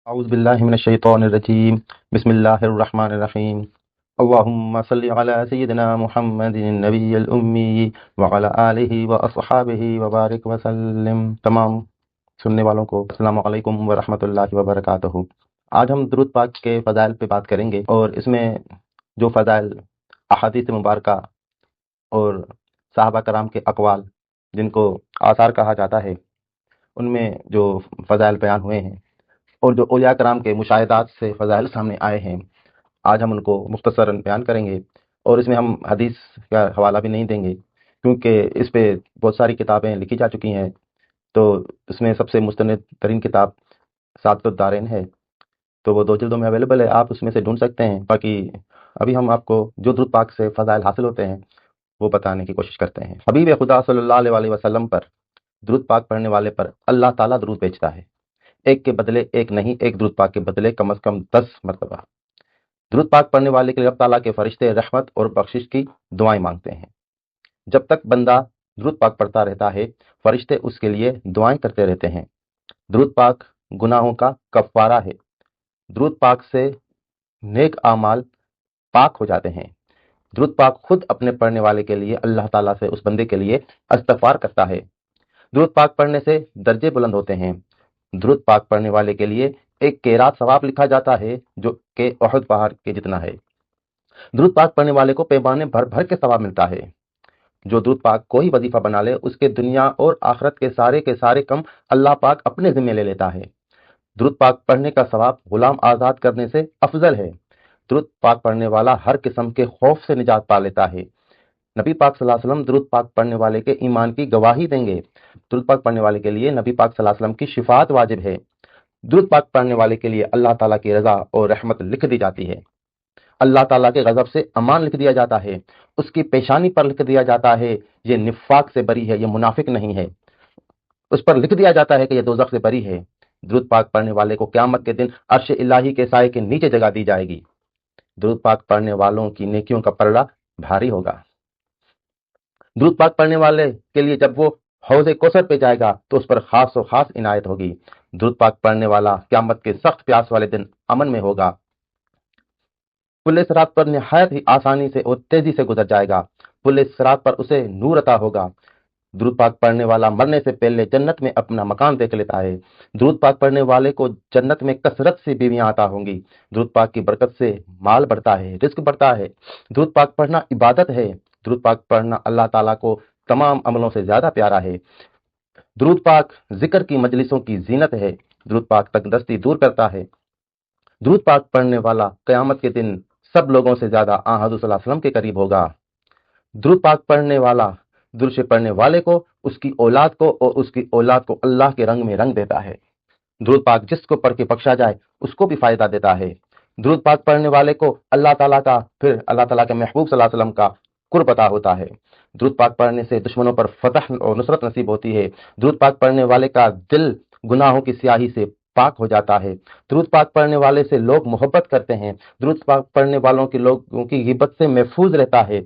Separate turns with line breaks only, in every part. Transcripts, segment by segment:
اعوذ باللہ من الشیطان الرجیم بسم اللہ الرحمن الرحیم اللہم صلی علی سیدنا محمد النبی الامی وعلی آلہ واصحابہ وبارک وسلم۔ تمام سننے والوں کو السلام علیکم ورحمۃ اللہ وبرکاتہ۔ آج ہم درود پاک کے فضائل پہ بات کریں گے، اور اس میں جو فضائل احادیث مبارکہ اور صحابہ کرام کے اقوال جن کو آثار کہا جاتا ہے، ان میں جو فضائل بیان ہوئے ہیں اور جو اولیاء کرام کے مشاہدات سے فضائل سامنے آئے ہیں، آج ہم ان کو مختصراً بیان کریں گے۔ اور اس میں ہم حدیث کا حوالہ بھی نہیں دیں گے، کیونکہ اس پہ بہت ساری کتابیں لکھی جا چکی ہیں۔ تو اس میں سب سے مستند ترین کتاب سعادت الدارین ہے، تو وہ 2 جلدوں میں اویلیبل ہے، آپ اس میں سے ڈھونڈ سکتے ہیں۔ باقی ابھی ہم آپ کو جو درود پاک سے فضائل حاصل ہوتے ہیں وہ بتانے کی کوشش کرتے ہیں۔ حبیب خدا صلی اللہ علیہ وسلم پر درود پاک پڑھنے والے پر اللہ تعالیٰ درود بھیجتا ہے، ایک کے بدلے ایک نہیں، ایک درود پاک کے بدلے کم از کم 10 مرتبہ۔ درود پاک پڑھنے والے کے لیے اللہ تعالیٰ کے فرشتے رحمت اور بخشش کی دعائیں مانگتے ہیں۔ جب تک بندہ درود پاک پڑھتا رہتا ہے، فرشتے اس کے لیے دعائیں کرتے رہتے ہیں۔ درود پاک گناہوں کا کفارہ ہے۔ درود پاک سے نیک اعمال پاک ہو جاتے ہیں۔ درود پاک خود اپنے پڑھنے والے کے لیے اللہ تعالیٰ سے اس بندے کے لیے استغفار کرتا ہے۔ درود پاک پڑھنے سے درجے بلند ہوتے ہیں۔ درود پاک پڑھنے والے کے لیے ایک قیرات ثواب لکھا جاتا ہے جو کہ احد پہاڑ کے جتنا ہے۔ درود پاک پڑھنے والے کو پیمانے بھر بھر کے ثواب ملتا ہے۔ جو درود پاک کوئی وظیفہ بنا لے، اس کے دنیا اور آخرت کے سارے کم اللہ پاک اپنے ذمہ لے لیتا ہے۔ درود پاک پڑھنے کا ثواب غلام آزاد کرنے سے افضل ہے۔ درود پاک پڑھنے والا ہر قسم کے خوف سے نجات پا لیتا ہے۔ نبی پاک صلی اللہ علیہ وسلم درود پاک پڑھنے والے کے ایمان کی گواہی دیں گے۔ درود پاک پڑھنے والے کے لیے نبی پاک صلی اللہ علیہ وسلم کی شفاعت واجب ہے۔ درود پاک پڑھنے والے کے لیے اللہ تعالیٰ کی رضا اور رحمت لکھ دی جاتی ہے۔ اللہ تعالیٰ کے غضب سے امان لکھ دیا جاتا ہے۔ اس کی پیشانی پر لکھ دیا جاتا ہے یہ نفاق سے بری ہے، یہ منافق نہیں ہے۔ اس پر لکھ دیا جاتا ہے کہ یہ دوزخ سے بری ہے۔ درود پاک پڑھنے والے کو قیامت کے دن عرش الہی کے سائے کے نیچے جگہ دی جائے گی۔ درود پاک پڑھنے والوں کی نیکیوں کا پلڑا بھاری ہوگا۔ درود پاک پڑھنے والے کے لیے جب وہ حوض کوثر پہ جائے گا تو اس پر خاص و خاص عنایت ہوگی۔ درود پاک پڑھنے والا قیامت کے سخت پیاس والے دن امن میں ہوگا۔ پل صراط پر نہایت ہی آسانی سے اور تیزی سے گزر جائے گا۔ پل صراط پر اسے نور عطا ہوگا۔ درود پاک پڑھنے والا مرنے سے پہلے جنت میں اپنا مکان دیکھ لیتا ہے۔ درود پاک پڑھنے والے کو جنت میں کثرت سے بیویاں عطا ہوں گی۔ درود پاک کی برکت سے مال بڑھتا ہے، رزق بڑھتا ہے۔ درود پاک پڑھنا عبادت ہے۔ درود پاک پڑھنا اللہ تعالیٰ کو تمام عملوں سے زیادہ پیارا ہے۔ درود پاک ذکر کی مجلسوں کی زینت ہے۔ درود پاک تنگدستی دور کرتا ہے۔ درود پاک پڑھنے والا قیامت کے دن سب لوگوں سے زیادہ آن حضور صلی اللہ علیہ وسلم کے قریب ہوگا۔ درود پاک پڑھنے والا درود پڑھنے والے کو، اس کی اولاد کو اور اس کی اولاد کو اللہ کے رنگ میں رنگ دیتا ہے۔ درود پاک جس کو پڑھ کے بخشا جائے اس کو بھی فائدہ دیتا ہے۔ درود پاک پڑھنے والے کو اللہ تعالیٰ کا، پھر اللہ تعالیٰ کے محبوب صلی اللہ علیہ وسلم کا قرب عطا ہوتا ہے۔ درود پاک پڑھنے سے دشمنوں پر فتح اور نصرت نصیب ہوتی ہے۔ درود پاک پڑھنے والے کا دل گناہوں کی سیاہی سے پاک ہو جاتا ہے۔ درود پاک پڑھنے والے سے لوگ محبت کرتے ہیں۔ درود پاک پڑھنے والوں کی لوگوں کی غیبت سے محفوظ رہتا ہے۔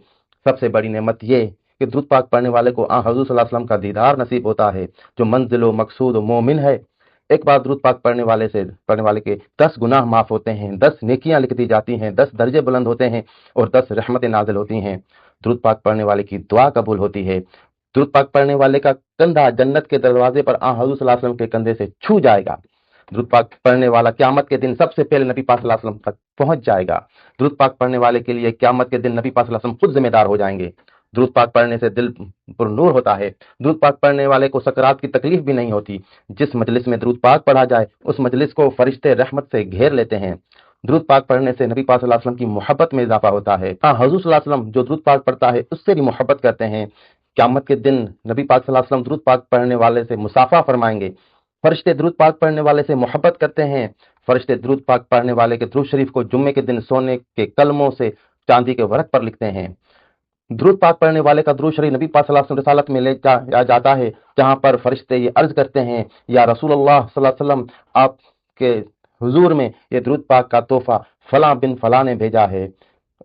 سب سے بڑی نعمت یہ کہ درود پاک پڑھنے والے کو حضور صلی اللہ علیہ وسلم کا دیدار نصیب ہوتا ہے، جو منزل و مقصود و مومن ہے۔ ایک بار درود پاک پڑھنے والے کے 10 گناہ معاف ہوتے ہیں، 10 نیکیاں لکھ دی جاتی ہیں، 10 درجے بلند ہوتے ہیں اور 10 رحمتیں نازل ہوتی ہیں۔ درود پاک پڑھنے والے کی دعا قبول ہوتی ہے۔ درود پاک پڑھنے والے کا کندھا جنت کے دروازے پر حضور صلی اللہ علیہ وسلم کے کندھے سے چھو جائے گا۔ درود پاک پڑھنے والا قیامت کے دن سب سے پہلے نبی پاک صلی اللہ علیہ وسلم تک پہنچ جائے گا۔ درود پاک پڑھنے والے کے لیے قیامت کے دن نبی پاک صلی اللہ علیہ وسلم خود ذمہ دار ہو جائیں گے۔ درود پاک پڑھنے سے دل پر نور ہوتا ہے۔ درود پاک پڑھنے والے کو سکرات کی تکلیف بھی نہیں ہوتی۔ جس مجلس میں درود پاک پڑھا جائے اس مجلس کو فرشتے رحمت سے گھیر لیتے ہیں۔ درود پاک پڑھنے سے نبی پاک صلی اللہ علیہ وسلم کی محبت میں اضافہ ہوتا ہے۔ حضور صلی اللہ علیہ وسلم جو درود پاک پڑھتا ہے اس سے بھی محبت کرتے ہیں۔ قیامت کے دن نبی پاک صلی اللہ علیہ وسلم درود پاک پڑھنے والے سے مصافحہ فرمائیں گے۔ فرشتے درود پاک پڑھنے والے سے محبت کرتے ہیں۔ فرشتے درود پاک پڑھنے والے کے درود شریف کو جمعے کے دن سونے کے کلموں سے چاندی کے ورق پر لکھتے ہیں۔ درود پاک پڑھنے والے کا درود شریف نبی پاک صلی اللہ علیہ وسلم رسالت میں لے جایا جاتا ہے، جہاں پر فرشتے یہ عرض کرتے ہیں، یا رسول اللہ صلی اللہ علیہ وسلم، آپ کے حضور میں یہ درود پاک کا تحفہ فلاں بن فلاں نے بھیجا ہے۔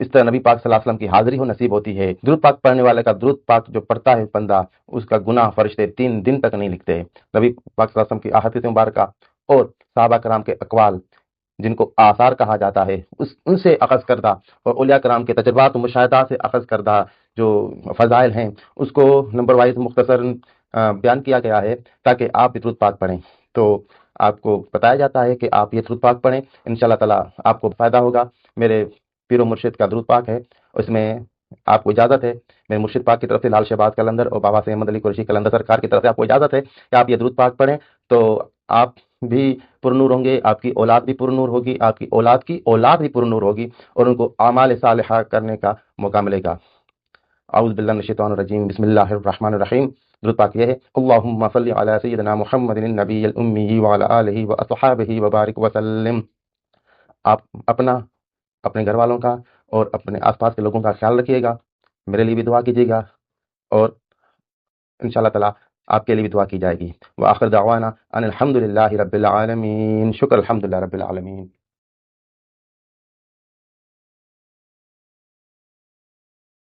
اس طرح نبی پاک صلی اللہ علیہ وسلم کی حاضری ہو نصیب ہوتی ہے۔ درود پاک پڑھنے والے کا درود پاک جو پڑھتا ہے بندہ، اس کا گناہ فرشتے 3 دن تک نہیں لکھتے۔ نبی پاک صلی اللہ علیہ وسلم کی احادیث مبارکہ اور صحابہ کرام کے اقوال جن کو آثار کہا جاتا ہے ان سے اخذ کردہ، اور اولیاء کرام کے تجربات و مشاہدات سے اخذ کردہ جو فضائل ہیں اس کو نمبر وائز مختصر بیان کیا گیا ہے تاکہ آپ یہ درود پاک پڑھیں۔ تو آپ کو بتایا جاتا ہے کہ آپ یہ درود پاک پڑھیں، انشاءاللہ تعالیٰ آپ کو فائدہ ہوگا۔ میرے پیر و مرشد کا درود پاک ہے، اس میں آپ کو اجازت ہے، میرے مرشد پاک کی طرف سے لال شہباز قلندر اور بابا سے احمد علی قریشی قلندر سرکار کی طرف سے آپ کو اجازت ہے کہ آپ یہ درود پاک پڑھیں، تو آپ بھی پرنور ہوں گے، آپ کی اولاد بھی پرنور ہوگی، آپ کی اولاد کی اولاد بھی پرنور ہوگی، اور ان کو اعمال صالحہ کرنے کا موقع ملے گا۔ اعوذ باللہ من الشیطان الرجیم، بسم اللہ الرحمن الرحیم۔ درود پاک یہ ہے، اللہم صلی علی سیدنا محمد النبی الامی وعلی آلہ واصحابہ وبارک وسلم۔ آپ اپنا، اپنے گھر والوں کا اور اپنے آس پاس کے لوگوں کا خیال رکھیے گا، میرے لیے بھی دعا کیجیے گا، اور انشاءاللہ تعالیٰ آپ کے لیے بھی دعا کی جائے گی۔ وآخر دعوانا ان الحمد للہ رب العالمین۔ شکر الحمد للہ رب العالمین۔